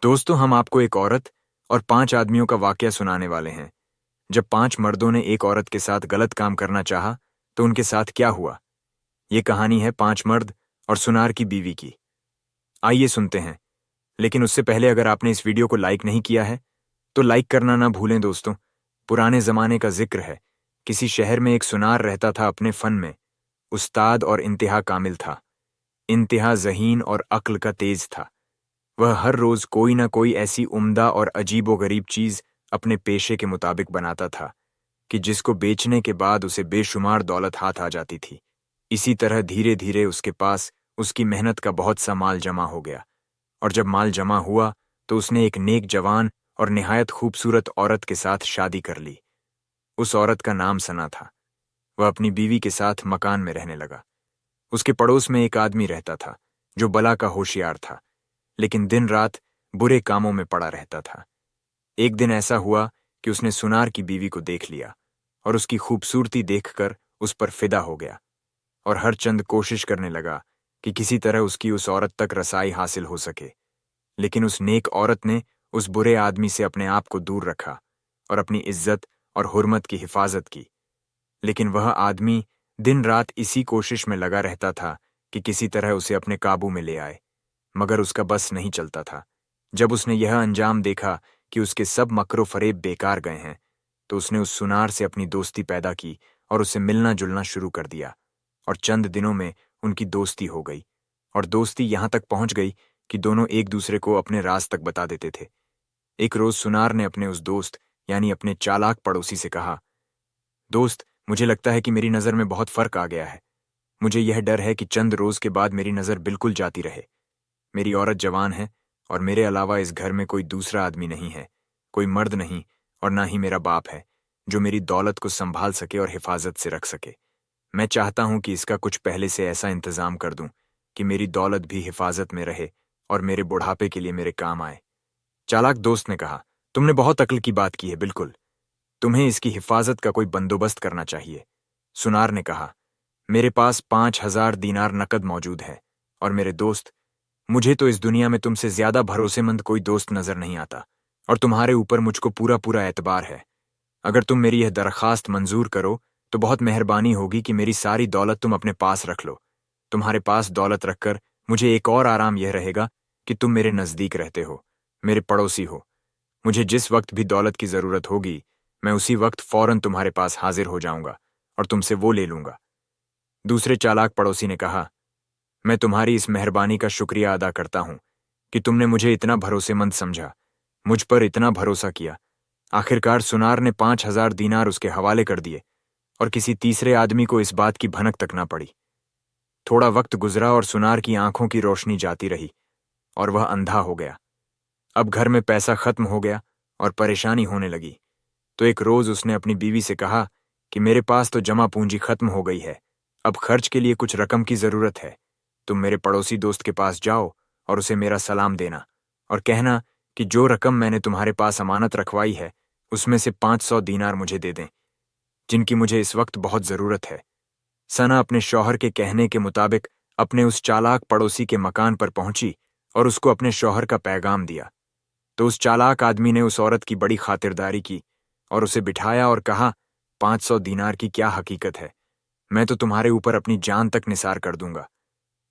दोस्तों, हम आपको एक औरत और 5 आदमियों का वाकया सुनाने वाले हैं। जब 5 मर्दों ने एक औरत के साथ गलत काम करना चाहा, तो उनके साथ क्या हुआ? ये कहानी है 5 मर्द और सुनार की बीवी की। आइए सुनते हैं। लेकिन उससे पहले अगर आपने इस वीडियो को लाइक नहीं किया है, तो लाइक करना ना भूलें दोस्तों। पुराने ज़माने का ज़िक्र है। किसी शहर में एक सुनार रहता था अपने फ़न में। उस्ताद और इंतहा कामिल था। इंतहा ज़हीन और अक्ल का तेज़ था। वह हर रोज कोई ना कोई ऐसी उम्दा और अजीबोगरीब चीज अपने पेशे के मुताबिक बनाता था कि जिसको बेचने के बाद उसे बेशुमार दौलत हाथ आ जाती थी। इसी तरह धीरे धीरे उसके पास उसकी मेहनत का बहुत सा माल जमा हो गया, और जब माल जमा हुआ तो उसने एक नेक जवान और निहायत खूबसूरत औरत के साथ शादी कर ली। उस औरत का नाम सना था। वह अपनी बीवी के साथ मकान में रहने लगा। उसके पड़ोस में एक आदमी रहता था जो बला का होशियार था, लेकिन दिन रात बुरे कामों में पड़ा रहता था। एक दिन ऐसा हुआ कि उसने सुनार की बीवी को देख लिया और उसकी खूबसूरती देखकर उस पर फिदा हो गया, और हर चंद कोशिश करने लगा कि किसी तरह उसकी उस औरत तक रसाई हासिल हो सके। लेकिन उस नेक औरत ने उस बुरे आदमी से अपने आप को दूर रखा और अपनी इज्जत और हुर्मत की हिफाजत की। लेकिन वह आदमी दिन रात इसी कोशिश में लगा रहता था कि किसी तरह उसे अपने काबू में ले आए, मगर उसका बस नहीं चलता था। जब उसने यह अंजाम देखा कि उसके सब मकरो फरेब बेकार गए हैं, तो उसने उस सुनार से अपनी दोस्ती पैदा की और उससे मिलना जुलना शुरू कर दिया, और चंद दिनों में उनकी दोस्ती हो गई। और दोस्ती यहां तक पहुंच गई कि दोनों एक दूसरे को अपने राज तक बता देते थे। एक रोज सुनार ने अपने उस दोस्त यानी अपने चालाक पड़ोसी से कहा, दोस्त, मुझे लगता है कि मेरी नज़र में बहुत फर्क आ गया है। मुझे यह डर है कि चंद रोज के बाद मेरी नज़र बिल्कुल जाती रहे। मेरी औरत जवान है, और मेरे अलावा इस घर में कोई दूसरा आदमी नहीं है, कोई मर्द नहीं, और ना ही मेरा बाप है जो मेरी दौलत को संभाल सके और हिफाजत से रख सके। मैं चाहता हूं कि इसका कुछ पहले से ऐसा इंतजाम कर दूं कि मेरी दौलत भी हिफाजत में रहे और मेरे बुढ़ापे के लिए मेरे काम आए। चालाक दोस्त ने कहा, तुमने बहुत अक्ल की बात की है। बिल्कुल, तुम्हें इसकी हिफाजत का कोई बंदोबस्त करना चाहिए। सुनार ने कहा, मेरे पास 5,000 दीनार नकद मौजूद है, और मेरे दोस्त, मुझे तो इस दुनिया में तुमसे ज्यादा भरोसेमंद कोई दोस्त नजर नहीं आता, और तुम्हारे ऊपर मुझको पूरा पूरा एतबार है। अगर तुम मेरी यह दरखास्त मंजूर करो तो बहुत मेहरबानी होगी कि मेरी सारी दौलत तुम अपने पास रख लो। तुम्हारे पास दौलत रखकर मुझे एक और आराम यह रहेगा कि तुम मेरे नजदीक रहते हो, मेरे पड़ोसी हो। मुझे जिस वक्त भी दौलत की जरूरत होगी, मैं उसी वक्त फौरन तुम्हारे पास हाजिर हो जाऊंगा और तुमसे वो ले लूंगा। दूसरे चालाक पड़ोसी ने कहा, मैं तुम्हारी इस मेहरबानी का शुक्रिया अदा करता हूं कि तुमने मुझे इतना भरोसेमंद समझा, मुझ पर इतना भरोसा किया। आखिरकार सुनार ने 5,000 दीनार उसके हवाले कर दिए, और किसी तीसरे आदमी को इस बात की भनक तक ना पड़ी। थोड़ा वक्त गुजरा और सुनार की आंखों की रोशनी जाती रही और वह अंधा हो गया। अब घर में पैसा खत्म हो गया और परेशानी होने लगी। तो एक रोज उसने अपनी बीवी से कहा कि मेरे पास तो जमा पूंजी खत्म हो गई है, अब खर्च के लिए कुछ रकम की जरूरत है। तुम मेरे पड़ोसी दोस्त के पास जाओ और उसे मेरा सलाम देना, और कहना कि जो रकम मैंने तुम्हारे पास अमानत रखवाई है उसमें से 500 दीनार मुझे दे दें, जिनकी मुझे इस वक्त बहुत जरूरत है। सना अपने शौहर के कहने के मुताबिक अपने उस चालाक पड़ोसी के मकान पर पहुंची और उसको अपने शौहर का पैगाम दिया। तो उस चालाक आदमी ने उस औरत की बड़ी खातिरदारी की और उसे बिठाया और कहा, 500 दीनार की क्या हकीकत है, मैं तो तुम्हारे ऊपर अपनी जान तक निसार कर दूंगा।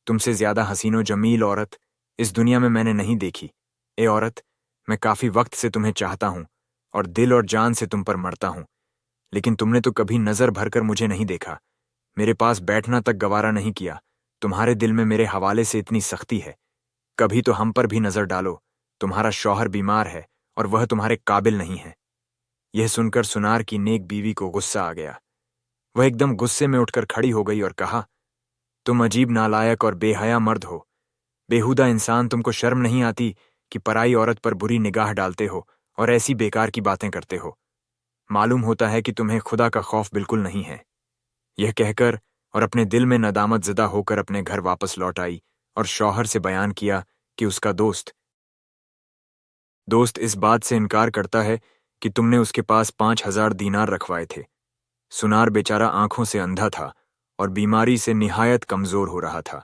तुमसे ज्यादा हसीनो जमील औरत इस दुनिया में मैंने नहीं देखी। ए औरत, मैं काफी वक्त से तुम्हें चाहता हूं और दिल और जान से तुम पर मरता हूं, लेकिन तुमने तो कभी नजर भरकर मुझे नहीं देखा, मेरे पास बैठना तक गवारा नहीं किया। तुम्हारे दिल में मेरे हवाले से इतनी सख्ती है, कभी तो हम पर भी नजर डालो। तुम्हारा शौहर बीमार है और वह तुम्हारे काबिल नहीं है। यह सुनकर सुनार की नेक बीवी को गुस्सा आ गया। वह एकदम गुस्से में उठकर खड़ी हो गई और कहा, तुम अजीब नालायक और बेहया मर्द हो। बेहुदा इंसान, तुमको शर्म नहीं आती कि पराई औरत पर बुरी निगाह डालते हो और ऐसी बेकार की बातें करते हो। मालूम होता है कि तुम्हें खुदा का खौफ बिल्कुल नहीं है। यह कहकर और अपने दिल में नदामत ज़दा होकर अपने घर वापस लौट आई और शौहर से बयान किया कि उसका दोस्त इस बात से इनकार करता है कि तुमने उसके पास 5,000 दीनार रखवाए थे। सुनार बेचारा आंखों से अंधा था और बीमारी से निहायत कमजोर हो रहा था।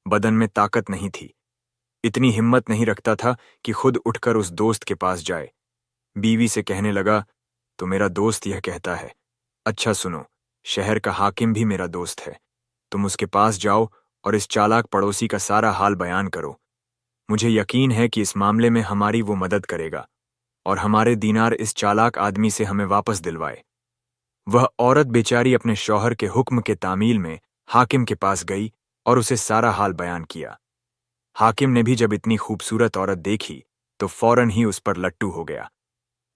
बदन में ताकत नहीं थी। इतनी हिम्मत नहीं रखता था कि खुद उठकर उस दोस्त के पास जाए। बीवी से कहने लगा, तो मेरा दोस्त यह कहता है। अच्छा सुनो, शहर का हाकिम भी मेरा दोस्त है। तुम उसके पास जाओ और इस चालाक पड़ोसी का सारा हाल बयान करो। मुझे यकीन है कि इस मामले में हमारी वो मदद करेगा और हमारे दीनार इस चालाक आदमी से हमें वापस दिलवाए। वह औरत बेचारी अपने शौहर के हुक्म के तामील में हाकिम के पास गई और उसे सारा हाल बयान किया। हाकिम ने भी जब इतनी खूबसूरत औरत देखी तो फौरन ही उस पर लट्टू हो गया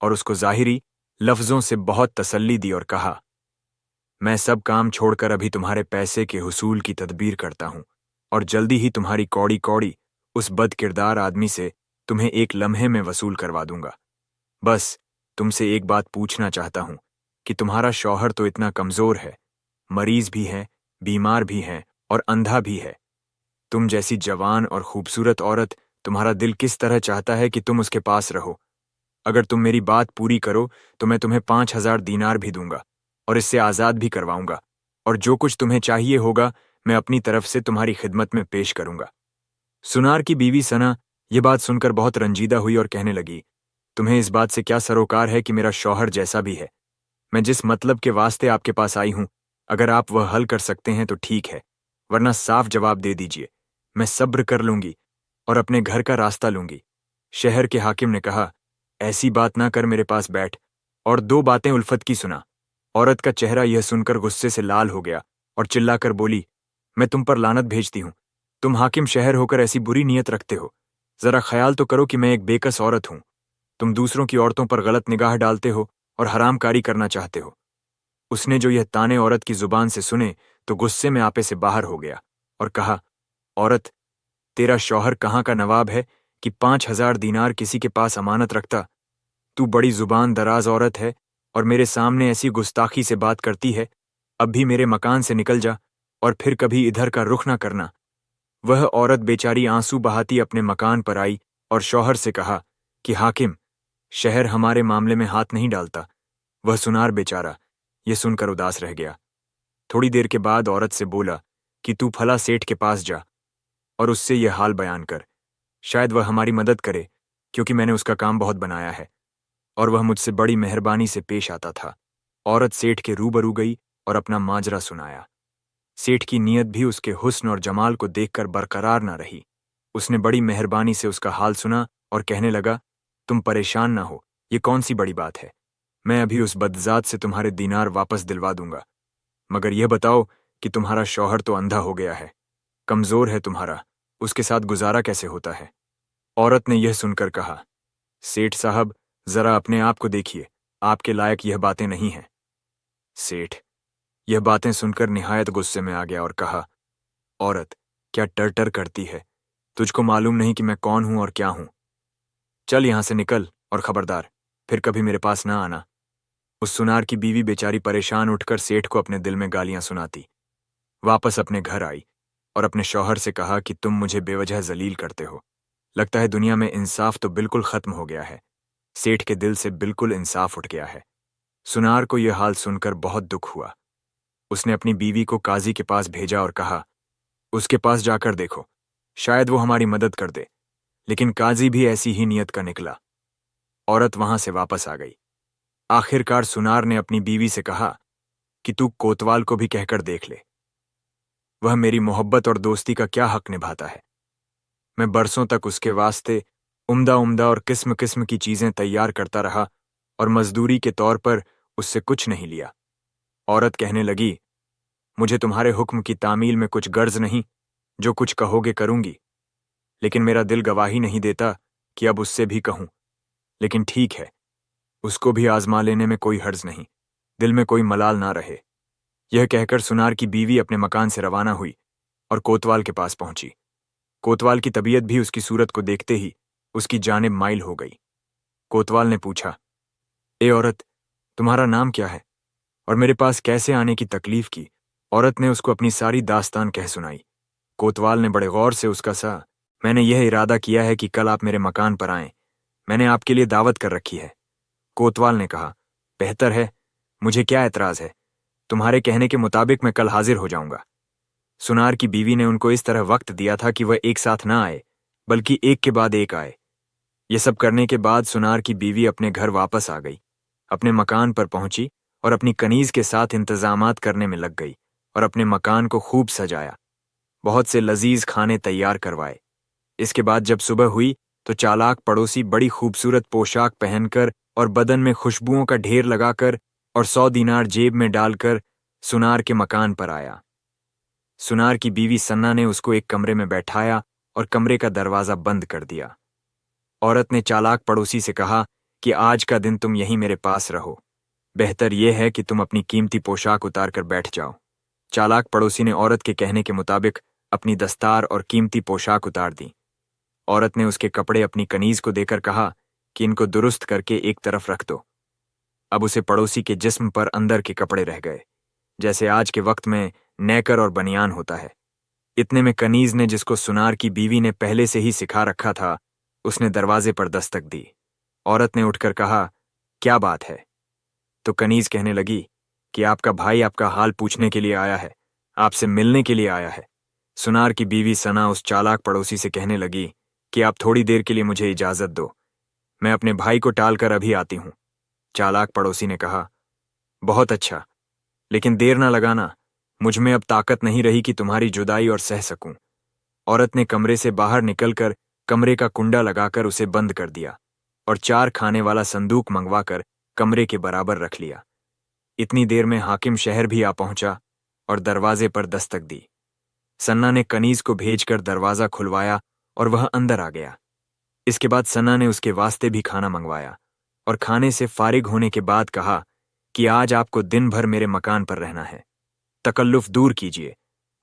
और उसको जाहिरी लफ्जों से बहुत तसल्ली दी और कहा, मैं सब काम छोड़कर अभी तुम्हारे पैसे के हुसूल की तदबीर करता हूं और जल्दी ही तुम्हारी कौड़ी कौड़ी उस बदकिरदार आदमी से तुम्हें एक लम्हे में वसूल करवा दूंगा। बस तुमसे एक बात पूछना चाहता हूं कि तुम्हारा शौहर तो इतना कमजोर है, मरीज भी है, बीमार भी है और अंधा भी है। तुम जैसी जवान और खूबसूरत औरत, तुम्हारा दिल किस तरह चाहता है कि तुम उसके पास रहो। अगर तुम मेरी बात पूरी करो तो मैं तुम्हें 5,000 दीनार भी दूंगा और इससे आज़ाद भी करवाऊंगा, और जो कुछ तुम्हें चाहिए होगा मैं अपनी तरफ से तुम्हारी खिदमत में पेश करूंगा। सुनार की बीवी सना ये बात सुनकर बहुत रंजीदा हुई और कहने लगी, तुम्हें इस बात से क्या सरोकार है कि मेरा शौहर जैसा भी है? मैं जिस मतलब के वास्ते आपके पास आई हूं, अगर आप वह हल कर सकते हैं तो ठीक है, वरना साफ जवाब दे दीजिए। मैं सब्र कर लूंगी और अपने घर का रास्ता लूंगी। शहर के हाकिम ने कहा, ऐसी बात ना कर, मेरे पास बैठ और 2 बातें उल्फत की सुना। औरत का चेहरा यह सुनकर गुस्से से लाल हो गया और चिल्लाकर बोली, मैं तुम पर लानत भेजती हूं। तुम हाकिम शहर होकर ऐसी बुरी नीयत रखते हो। जरा ख्याल तो करो कि मैं एक बेकस औरत हूं। तुम दूसरों की औरतों पर गलत निगाह डालते हो और हरामकारी करना चाहते हो। उसने जो यह ताने औरत की जुबान से सुने तो गुस्से में आपे से बाहर हो गया और कहा, औरत, तेरा शौहर कहाँ का नवाब है कि 5,000 दीनार किसी के पास अमानत रखता? तू बड़ी जुबान दराज औरत है और मेरे सामने ऐसी गुस्ताखी से बात करती है। अब भी मेरे मकान से निकल जा और फिर कभी इधर का रुख ना करना। वह औरत बेचारी आंसू बहाती अपने मकान पर आई और शौहर से कहा कि हाकिम, शहर हमारे मामले में हाथ नहीं डालता। वह सुनार बेचारा ये सुनकर उदास रह गया। थोड़ी देर के बाद औरत से बोला कि तू फला सेठ के पास जा और उससे यह हाल बयान कर। शायद वह हमारी मदद करे, क्योंकि मैंने उसका काम बहुत बनाया है और वह मुझसे बड़ी मेहरबानी से पेश आता था। औरत सेठ के रूबरू गई और अपना माजरा सुनाया। सेठ की नीयत भी उसके हुस्न और जमाल को देखकर बरकरार न रही। उसने बड़ी मेहरबानी से उसका हाल सुना और कहने लगा, तुम परेशान ना हो, ये कौन सी बड़ी बात है। मैं अभी उस बदजात से तुम्हारे दीनार वापस दिलवा दूंगा। मगर यह बताओ कि तुम्हारा शौहर तो अंधा हो गया है, कमजोर है तुम्हारा, उसके साथ गुजारा कैसे होता है? औरत ने यह सुनकर कहा, सेठ साहब, जरा अपने आप को देखिए, आपके लायक यह बातें नहीं हैं। सेठ यह बातें सुनकर निहायत गुस्से में आ गया और कहा, औरत, क्या टर करती है? तुझको मालूम नहीं कि मैं कौन हूं और क्या हूं? चल यहां से निकल और खबरदार, फिर कभी मेरे पास ना आना। उस सुनार की बीवी बेचारी परेशान उठकर सेठ को अपने दिल में गालियां सुनाती वापस अपने घर आई और अपने शौहर से कहा कि तुम मुझे बेवजह जलील करते हो। लगता है दुनिया में इंसाफ तो बिल्कुल खत्म हो गया है। सेठ के दिल से बिल्कुल इंसाफ उठ गया है। सुनार को यह हाल सुनकर बहुत दुख हुआ। उसने अपनी बीवी को काजी के पास भेजा और कहा, उसके पास जाकर देखो, शायद वो हमारी मदद कर दे। लेकिन काजी भी ऐसी ही नीयत का निकला। औरत वहां से वापस आ गई। आखिरकार सुनार ने अपनी बीवी से कहा कि तू कोतवाल को भी कहकर देख ले, वह मेरी मोहब्बत और दोस्ती का क्या हक निभाता है। मैं बरसों तक उसके वास्ते उम्दा उम्दा और किस्म किस्म की चीजें तैयार करता रहा और मजदूरी के तौर पर उससे कुछ नहीं लिया। औरत कहने लगी, मुझे तुम्हारे हुक्म की तामील में कुछ गर्ज नहीं, जो कुछ कहोगे करूंगी। लेकिन मेरा दिल गवाही नहीं देता कि अब उससे भी कहूं। लेकिन ठीक है, उसको भी आजमा लेने में कोई हर्ज नहीं, दिल में कोई मलाल ना रहे। यह कहकर सुनार की बीवी अपने मकान से रवाना हुई और कोतवाल के पास पहुंची। कोतवाल की तबीयत भी उसकी सूरत को देखते ही उसकी जानिब माइल हो गई। कोतवाल ने पूछा, ए औरत, तुम्हारा नाम क्या है और मेरे पास कैसे आने की तकलीफ की? औरत ने उसको अपनी सारी दास्तान कह सुनाई। कोतवाल ने बड़े गौर से उसका सा, मैंने यह इरादा किया है कि कल आप मेरे मकान पर आएं। मैंने आपके लिए दावत कर रखी है। कोतवाल ने कहा, बेहतर है, मुझे क्या एतराज है। तुम्हारे कहने के मुताबिक मैं कल हाजिर हो जाऊंगा। सुनार की बीवी ने उनको इस तरह वक्त दिया था कि वह एक साथ ना आए, बल्कि एक के बाद एक आए। ये सब करने के बाद सुनार की बीवी अपने घर वापस आ गई, अपने मकान पर पहुंची और अपनी कनीज के साथ इंतजामात करने में लग गई और अपने मकान को खूब सजाया। बहुत से लजीज खाने तैयार करवाए। इसके बाद जब सुबह हुई तो चालाक पड़ोसी बड़ी खूबसूरत पोशाक पहनकर और बदन में खुशबुओं का ढेर लगाकर और 100 दीनार जेब में डालकर सुनार के मकान पर आया। सुनार की बीवी सन्ना ने उसको एक कमरे में बैठाया और कमरे का दरवाजा बंद कर दिया। औरत ने चालाक पड़ोसी से कहा कि आज का दिन तुम यहीं मेरे पास रहो। बेहतर यह है कि तुम अपनी कीमती पोशाक उतार कर बैठ जाओ। चालाक पड़ोसी ने औरत के कहने के मुताबिक अपनी दस्तार और कीमती पोशाक उतार दी। औरत ने उसके कपड़े अपनी कनीज को देकर कहा कि इनको दुरुस्त करके एक तरफ रख दो। अब उसे पड़ोसी के जिस्म पर अंदर के कपड़े रह गए, जैसे आज के वक्त में नेकर और बनियान होता है। इतने में कनीज ने, जिसको सुनार की बीवी ने पहले से ही सिखा रखा था, उसने दरवाजे पर दस्तक दी। औरत ने उठकर कहा, क्या बात है? तो कनीज कहने लगी कि आपका भाई आपका हाल पूछने के लिए आया है, आपसे मिलने के लिए आया है। सुनार की बीवी सना उस चालाक पड़ोसी से कहने लगी कि आप थोड़ी देर के लिए मुझे इजाजत दो, मैं अपने भाई को टालकर अभी आती हूं। चालाक पड़ोसी ने कहा, बहुत अच्छा, लेकिन देर ना लगाना, मुझ में अब ताकत नहीं रही कि तुम्हारी जुदाई और सह सकूं। औरत ने कमरे से बाहर निकलकर कमरे का कुंडा लगाकर उसे बंद कर दिया और 4 खाने वाला संदूक मंगवाकर कमरे के बराबर रख लिया। इतनी देर में हाकिम शहर भी आ पहुंचा और दरवाजे पर दस्तक दी। सन्ना ने कनीज को भेजकर दरवाजा खुलवाया और वह अंदर आ गया। इसके बाद सन्ना ने उसके वास्ते भी खाना मंगवाया और खाने से फारिग होने के बाद कहा कि आज आपको दिन भर मेरे मकान पर रहना है। तकल्लुफ दूर कीजिए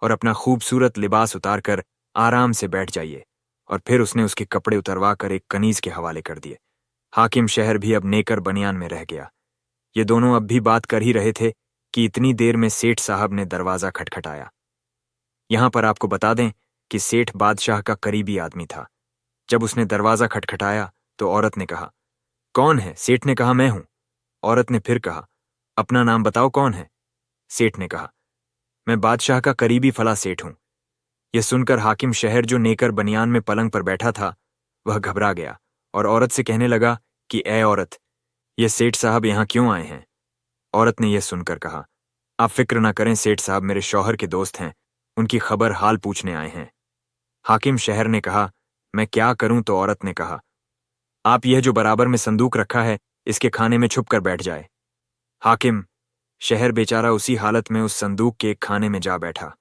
और अपना खूबसूरत लिबास उतारकर आराम से बैठ जाइए। और फिर उसने उसके कपड़े उतरवा कर एक कनीज के हवाले कर दिए। हाकिम शहर भी अब नेकर बनियान में रह गया। ये दोनों अब भी बात कर ही रहे थे कि इतनी देर में सेठ साहब ने दरवाजा खटखटाया। यहां पर आपको बता दें कि सेठ बादशाह का करीबी आदमी था। जब उसने दरवाजा खटखटाया तो औरत ने कहा, कौन है? सेठ ने कहा, मैं हूं। औरत ने फिर कहा, अपना नाम बताओ, कौन है? सेठ ने कहा, मैं बादशाह का करीबी फला सेठ हूं। यह सुनकर हाकिम शहर, जो नेकर बनियान में पलंग पर बैठा था, वह घबरा गया और औरत से कहने लगा कि ए औरत, ये सेठ साहब यहां क्यों आए हैं? औरत ने यह सुनकर कहा, आप फिक्र ना करें सेठ साहब, मेरे शौहर के दोस्त हैं, उनकी खबर हाल पूछने आए हैं। हाकिम शहर ने कहा, मैं क्या करूं? तो औरत ने कहा, आप यह जो बराबर में संदूक रखा है, इसके खाने में छुप कर बैठ जाए। हाकिम शहर बेचारा उसी हालत में उस संदूक के एक खाने में जा बैठा।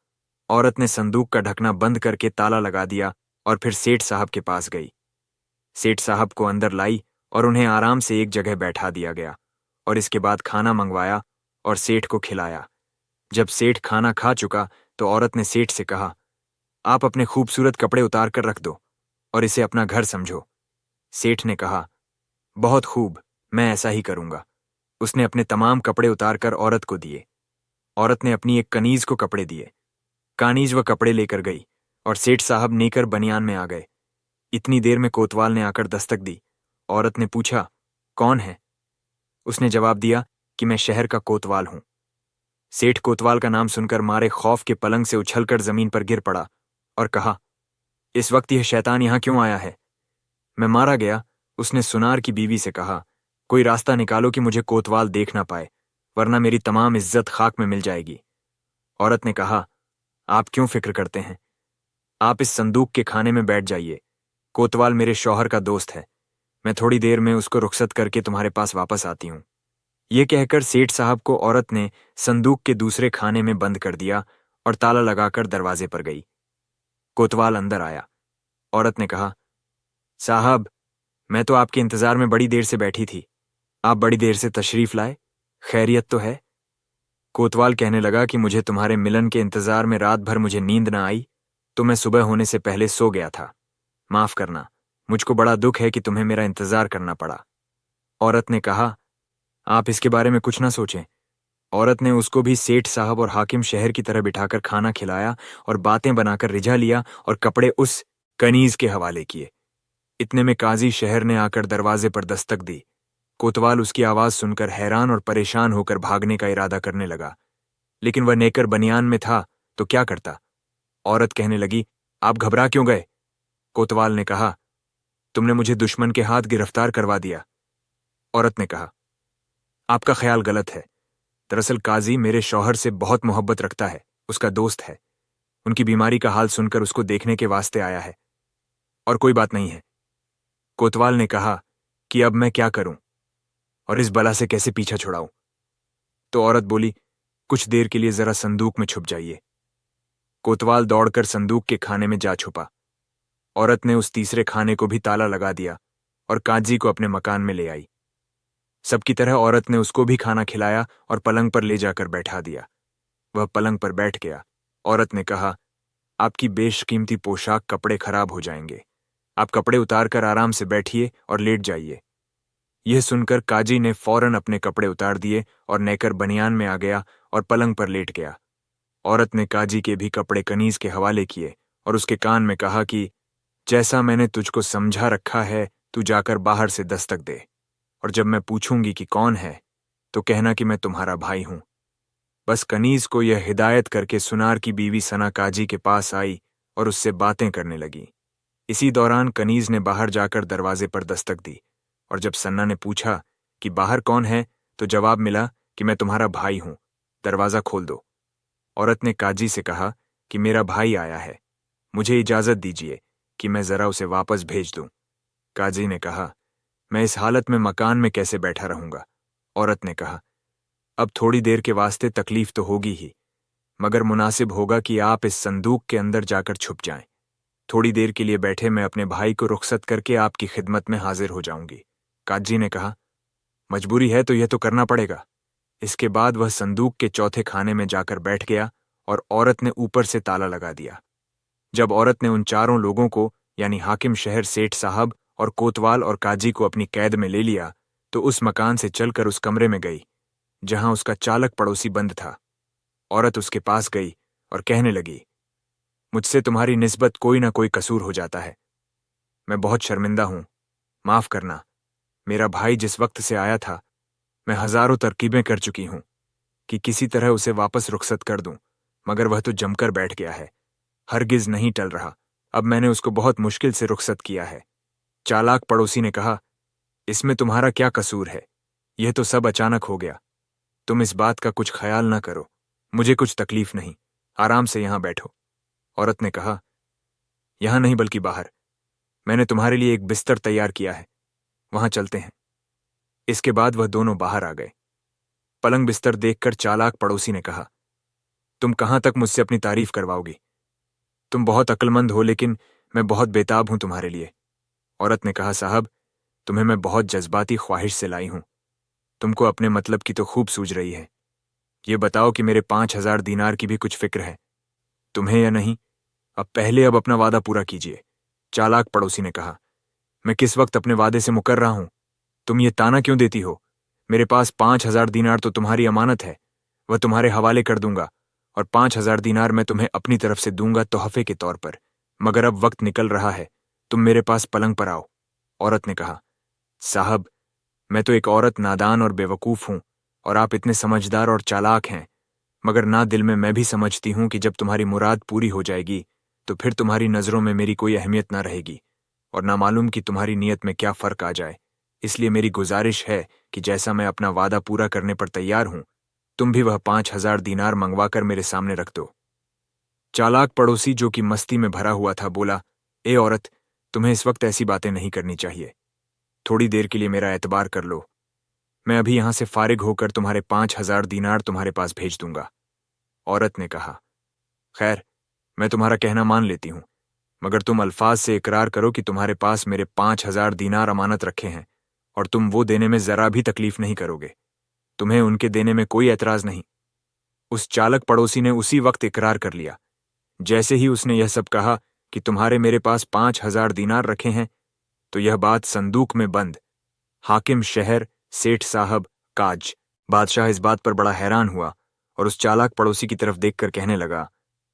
औरत ने संदूक का ढकना बंद करके ताला लगा दिया और फिर सेठ साहब के पास गई। सेठ साहब को अंदर लाई और उन्हें आराम से एक जगह बैठा दिया गया और इसके बाद खाना मंगवाया और सेठ को खिलाया। जब सेठ खाना खा चुका तो औरत ने सेठ से कहा, आप अपने खूबसूरत कपड़े उतार कर रख दो और इसे अपना घर समझो। सेठ ने कहा, बहुत खूब, मैं ऐसा ही करूंगा। उसने अपने तमाम कपड़े उतारकर औरत को दिए। औरत ने अपनी एक कनीज को कपड़े दिए। कानीज वह कपड़े लेकर गई और सेठ साहब नेकर बनियान में आ गए। इतनी देर में कोतवाल ने आकर दस्तक दी। औरत ने पूछा, कौन है? उसने जवाब दिया कि मैं शहर का कोतवाल हूं। सेठ कोतवाल का नाम सुनकर मारे खौफ के पलंग से उछलकर जमीन पर गिर पड़ा और कहा, इस वक्त यह शैतान यहां क्यों आया है? मैं मारा गया। उसने सुनार की बीवी से कहा, कोई रास्ता निकालो कि मुझे कोतवाल देख ना पाए, वरना मेरी तमाम इज्जत खाक में मिल जाएगी। औरत ने कहा, आप क्यों फिक्र करते हैं? आप इस संदूक के खाने में बैठ जाइए। कोतवाल मेरे शौहर का दोस्त है, मैं थोड़ी देर में उसको रुखसत करके तुम्हारे पास वापस आती हूं। यह कहकर सेठ साहब को औरत ने संदूक के दूसरे खाने में बंद कर दिया और ताला लगाकर दरवाजे पर गई। कोतवाल अंदर आया। औरत ने कहा, साहब, मैं तो आपके इंतजार में बड़ी देर से बैठी थी, आप बड़ी देर से तशरीफ लाए, खैरियत तो है? कोतवाल कहने लगा कि मुझे तुम्हारे मिलन के इंतजार में रात भर मुझे नींद न आई, तो मैं सुबह होने से पहले सो गया था। माफ करना, मुझको बड़ा दुख है कि तुम्हें मेरा इंतजार करना पड़ा। औरत ने कहा, आप इसके बारे में कुछ ना सोचें। औरत ने उसको भी सेठ साहब और हाकिम शहर की तरह बिठाकर खाना खिलाया और बातें बनाकर रिझा लिया और कपड़े उस कनीज के हवाले किए। इतने में काजी शहर ने आकर दरवाजे पर दस्तक दी। कोतवाल उसकी आवाज सुनकर हैरान और परेशान होकर भागने का इरादा करने लगा, लेकिन वह नेकर बनियान में था तो क्या करता। औरत कहने लगी, आप घबरा क्यों गए? कोतवाल ने कहा, तुमने मुझे दुश्मन के हाथ गिरफ्तार करवा दिया। औरत ने कहा, आपका ख्याल गलत है। दरअसल काजी मेरे शौहर से बहुत मोहब्बत रखता है, उसका दोस्त है। उनकी बीमारी का हाल सुनकर उसको देखने के वास्ते आया है, और कोई बात नहीं है। कोतवाल ने कहा कि अब मैं क्या करूं और इस बला से कैसे पीछा छुड़ाऊं? तो औरत बोली, कुछ देर के लिए जरा संदूक में छुप जाइए। कोतवाल दौड़कर संदूक के खाने में जा छुपा। औरत ने उस तीसरे खाने को भी ताला लगा दिया और काजी को अपने मकान में ले आई। सबकी तरह औरत ने उसको भी खाना खिलाया और पलंग पर ले जाकर बैठा दिया। वह पलंग पर बैठ गया। औरत ने कहा, आपकी बेशकीमती पोशाक कपड़े खराब हो जाएंगे। आप कपड़े उतारकर आराम से बैठिए और लेट जाइए। यह सुनकर काजी ने फौरन अपने कपड़े उतार दिए और नेकर बनियान में आ गया और पलंग पर लेट गया। औरत ने काजी के भी कपड़े कनीज के हवाले किए और उसके कान में कहा कि जैसा मैंने तुझको समझा रखा है, तू जाकर बाहर से दस्तक दे, और जब मैं पूछूंगी कि कौन है तो कहना कि मैं तुम्हारा भाई हूं। बस कनीज को यह हिदायत करके सुनार की बीवी सना काजी के पास आई और उससे बातें करने लगी। इसी दौरान कनीज ने बाहर जाकर दरवाजे पर दस्तक दी, और जब सन्ना ने पूछा कि बाहर कौन है तो जवाब मिला कि मैं तुम्हारा भाई हूं, दरवाजा खोल दो। औरत ने काजी से कहा कि मेरा भाई आया है, मुझे इजाजत दीजिए कि मैं जरा उसे वापस भेज दूं। काजी ने कहा, मैं इस हालत में मकान में कैसे बैठा रहूंगा? औरत ने कहा, अब थोड़ी देर के वास्ते तकलीफ तो होगी ही, मगर मुनासिब होगा कि आप इस संदूक के अंदर जाकर छुप जाएं। थोड़ी देर के लिए बैठे मैं अपने भाई को रुखसत करके आपकी खिदमत में हाजिर हो जाऊंगी। काजी ने कहा, मजबूरी है तो यह तो करना पड़ेगा। इसके बाद वह संदूक के चौथे खाने में जाकर बैठ गया और औरत ने ऊपर से ताला लगा दिया। जब औरत ने उन चारों लोगों को यानी हाकिम शहर सेठ साहब और कोतवाल और काजी को अपनी कैद में ले लिया तो उस मकान से चलकर उस कमरे में गई जहां उसका चालक पड़ोसी बंद था। औरत उसके पास गई और कहने लगी, मुझसे तुम्हारी निस्बत कोई ना कोई कसूर हो जाता है। मैं बहुत शर्मिंदा हूं, माफ करना। मेरा भाई जिस वक्त से आया था मैं हजारों तरकीबें कर चुकी हूं कि किसी तरह उसे वापस रुखसत कर दूं, मगर वह तो जमकर बैठ गया है, हरगिज नहीं टल रहा। अब मैंने उसको बहुत मुश्किल से रुखसत किया है। चालाक पड़ोसी ने कहा, इसमें तुम्हारा क्या कसूर है? यह तो सब अचानक हो गया। तुम इस बात का कुछ ख्याल ना करो, मुझे कुछ तकलीफ नहीं, आराम से यहां बैठो। औरत ने कहा, यहां नहीं बल्कि बाहर। मैंने तुम्हारे लिए एक बिस्तर तैयार किया है, वहां चलते हैं। इसके बाद वह दोनों बाहर आ गए। पलंग बिस्तर देखकर चालाक पड़ोसी ने कहा, तुम कहां तक मुझसे अपनी तारीफ करवाओगी? तुम बहुत अक्लमंद हो, लेकिन मैं बहुत बेताब हूं तुम्हारे लिए। औरत ने कहा, साहब, तुम्हें मैं बहुत जज्बाती ख्वाहिश से लाई हूं। तुमको अपने मतलब की तो खूब सूझ रही है। ये बताओ कि मेरे 5,000 दीनार की भी कुछ फिक्र है तुम्हें या नहीं? अब अपना वादा पूरा कीजिए। चालाक पड़ोसी ने कहा, मैं किस वक्त अपने वादे से मुकर रहा हूं? तुम ये ताना क्यों देती हो? मेरे पास 5,000 दीनार तो तुम्हारी अमानत है, वह तुम्हारे हवाले कर दूंगा, और 5,000 दीनार मैं तुम्हें अपनी तरफ से दूंगा तोहफे के तौर पर। मगर अब वक्त निकल रहा है, तुम मेरे पास पलंग पर आओ। औरत ने कहा, साहब, मैं तो एक औरत नादान और बेवकूफ हूं, और आप इतने समझदार और चालाक हैं, मगर ना दिल में मैं भी समझती हूं कि जब तुम्हारी मुराद पूरी हो जाएगी तो फिर तुम्हारी नजरों में मेरी कोई अहमियत ना रहेगी, और ना मालूम कि तुम्हारी नीयत में क्या फर्क आ जाए। इसलिए मेरी गुजारिश है कि जैसा मैं अपना वादा पूरा करने पर तैयार हूं, तुम भी वह 5,000 दीनार मंगवाकर मेरे सामने रख दो। चालाक पड़ोसी, जो कि मस्ती में भरा हुआ था, बोला, ए औरत, तुम्हें इस वक्त ऐसी बातें नहीं करनी चाहिए। थोड़ी देर के लिए मेरा एतबार कर लो। मैं अभी यहां से फारिग होकर तुम्हारे 5,000 दीनार तुम्हारे पास भेज दूंगा। औरत ने कहा, खैर, मैं तुम्हारा कहना मान लेती हूं, मगर तुम अल्फाज से इकरार करो कि तुम्हारे पास मेरे 5,000 दीनार अमानत रखे हैं और तुम वो देने में जरा भी तकलीफ नहीं करोगे। तुम्हें उनके देने में कोई एतराज नहीं। उस चालक पड़ोसी ने उसी वक्त इकरार कर लिया। जैसे ही उसने यह सब कहा कि तुम्हारे मेरे पास 5,000 दीनार रखे हैं, तो यह बात संदूक में बंद हाकिम शहर सेठ साहब काज। बादशाह इस बात पर बड़ा हैरान हुआ और उस चालाक पड़ोसी की तरफ देखकर कहने लगा,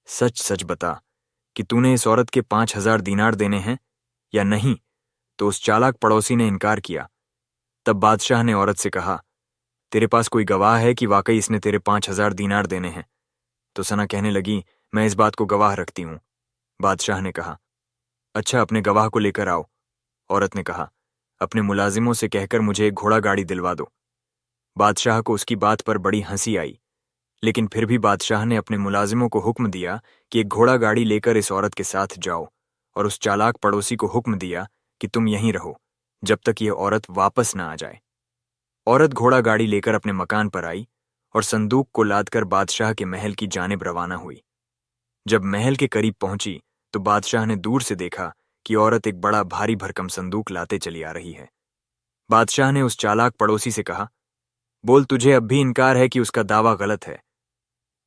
सच सच बता कि तूने इस औरत के 5,000 दीनार देने हैं या नहीं? तो उस चालाक पड़ोसी ने इनकार किया। तब बादशाह ने औरत से कहा, तेरे पास कोई गवाह है कि वाकई इसने तेरे 5,000 दीनार देने हैं? तो सना कहने लगी, मैं इस बात को गवाह रखती हूं। बादशाह ने कहा, अच्छा, अपने गवाह को लेकर आओ, औरत ने कहा। अपने मुलाजिमों से कहकर मुझे एक घोड़ा गाड़ी दिलवा दो। बादशाह को उसकी बात पर बड़ी हंसी आई, लेकिन फिर भी बादशाह ने अपने मुलाजिमों को हुक्म दिया कि एक घोड़ा गाड़ी लेकर इस औरत के साथ जाओ, और उस चालाक पड़ोसी को हुक्म दिया कि तुम यहीं रहो जब तक यह औरत वापस न आ जाए। औरत घोड़ा गाड़ी लेकर अपने मकान पर आई और संदूक को लादकर बादशाह के महल की जानिब रवाना हुई। जब महल के करीब पहुंची तो बादशाह ने दूर से देखा कि औरत एक बड़ा भारी भरकम संदूक लाते चली आ रही है। बादशाह ने उस चालाक पड़ोसी से कहा, बोल, तुझे अब भी इनकार है कि उसका दावा गलत है?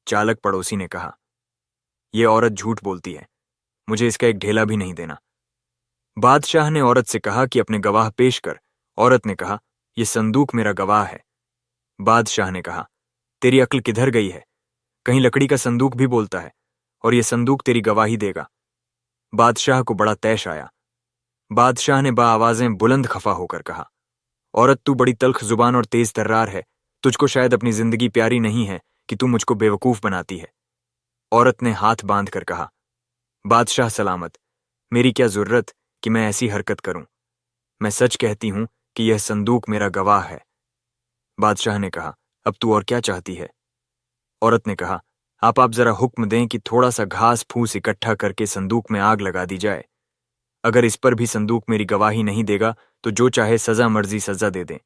चालक पड़ोसी ने कहा, यह औरत झूठ बोलती है, मुझे इसका एक ढेला भी नहीं देना। बादशाह ने औरत से कहा कि अपने गवाह पेश कर। औरत ने कहा, यह संदूक मेरा गवाह है। बादशाह ने कहा, तेरी अक्ल किधर गई है? कहीं लकड़ी का संदूक भी बोलता है, और यह संदूक तेरी गवाही देगा। बादशाह को बड़ा तैश आया। बादशाह ने बाआवाजें बुलंद खफा होकर कहा, औरत, तू बड़ी तल्ख जुबान और तेज तर्रार है। तुझको शायद अपनी जिंदगी प्यारी नहीं है कि तू मुझको बेवकूफ बनाती है। औरत ने हाथ बांध कर कहा, बादशाह सलामत, मेरी क्या जरूरत कि मैं ऐसी हरकत करूं। मैं सच कहती हूं कि यह संदूक मेरा गवाह है। बादशाह ने कहा, अब तू और क्या चाहती है? औरत ने कहा, आप जरा हुक्म दें कि थोड़ा सा घास फूस इकट्ठा करके संदूक में आग लगा दी जाए। अगर इस पर भी संदूक मेरी गवाही नहीं देगा तो जो चाहे सजा मर्जी सजा दे दें।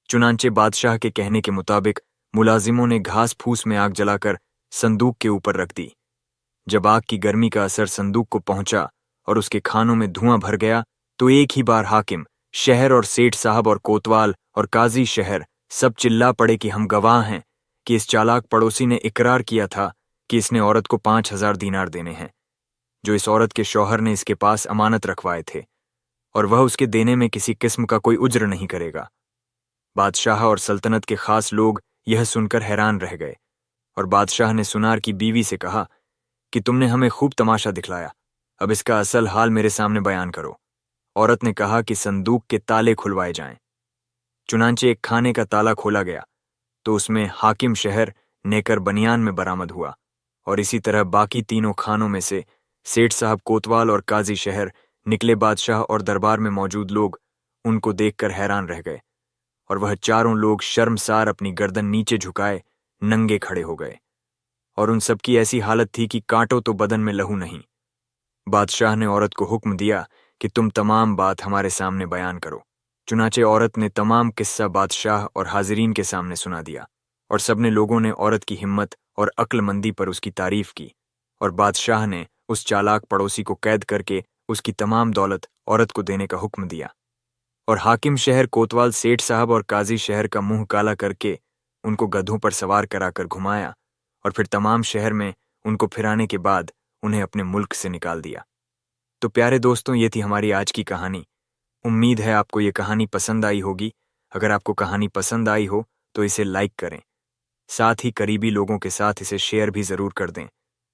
चुनांचे बादशाह के कहने के मुताबिक मुलाजिमों ने घास फूस में आग जलाकर संदूक के ऊपर रख दी। जब आग की गर्मी का असर संदूक को पहुंचा और उसके खानों में धुआं भर गया तो एक ही बार हाकिम शहर और सेठ साहब और कोतवाल और काजी शहर सब चिल्ला पड़े कि हम गवाह हैं कि इस चालाक पड़ोसी ने इकरार किया था कि इसने औरत को 5,000 दीनार देने हैं, जो इस औरत के शौहर ने इसके पास अमानत रखवाए थे, और वह उसके देने में किसी किस्म का कोई उज्र नहीं करेगा। बादशाह और सल्तनत के खास लोग यह सुनकर हैरान रह गए, और बादशाह ने सुनार की बीवी से कहा कि तुमने हमें खूब तमाशा दिखलाया, अब इसका असल हाल मेरे सामने बयान करो। औरत ने कहा कि संदूक के ताले खुलवाए जाएं। चुनांचे एक खाने का ताला खोला गया तो उसमें हाकिम शहर नेकर बनियान में बरामद हुआ, और इसी तरह बाकी तीनों खानों में से सेठ साहब कोतवाल और काजी शहर निकले। बादशाह और दरबार में मौजूद लोग उनको देखकर हैरान रह गए, और वह चारों लोग शर्मसार अपनी गर्दन नीचे झुकाए नंगे खड़े हो गए, और उन सबकी ऐसी हालत थी कि काटो तो बदन में लहू नहीं। बादशाह ने औरत को हुक्म दिया कि तुम तमाम बात हमारे सामने बयान करो। चुनाचे औरत ने तमाम किस्सा बादशाह और हाजिरीन के सामने सुना दिया, और सबने लोगों ने औरत की हिम्मत और अक्लमंदी पर उसकी तारीफ की, और बादशाह ने उस चालाक पड़ोसी को कैद करके उसकी तमाम दौलत औरत को देने का हुक्म दिया, और हाकिम शहर कोतवाल सेठ साहब और काजी शहर का मुंह काला करके उनको गधों पर सवार कराकर घुमाया, और फिर तमाम शहर में उनको फिराने के बाद उन्हें अपने मुल्क से निकाल दिया। तो प्यारे दोस्तों, ये थी हमारी आज की कहानी। उम्मीद है आपको ये कहानी पसंद आई होगी। अगर आपको कहानी पसंद आई हो तो इसे लाइक करें, साथ ही करीबी लोगों के साथ इसे शेयर भी ज़रूर कर दें।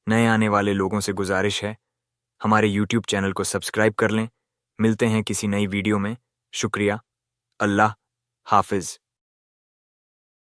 नए आने वाले लोगों से गुजारिश है, हमारे YouTube चैनल को सब्सक्राइब कर लें। मिलते हैं किसी नई वीडियो में। शुक्रिया। अल्लाह हाफिज़।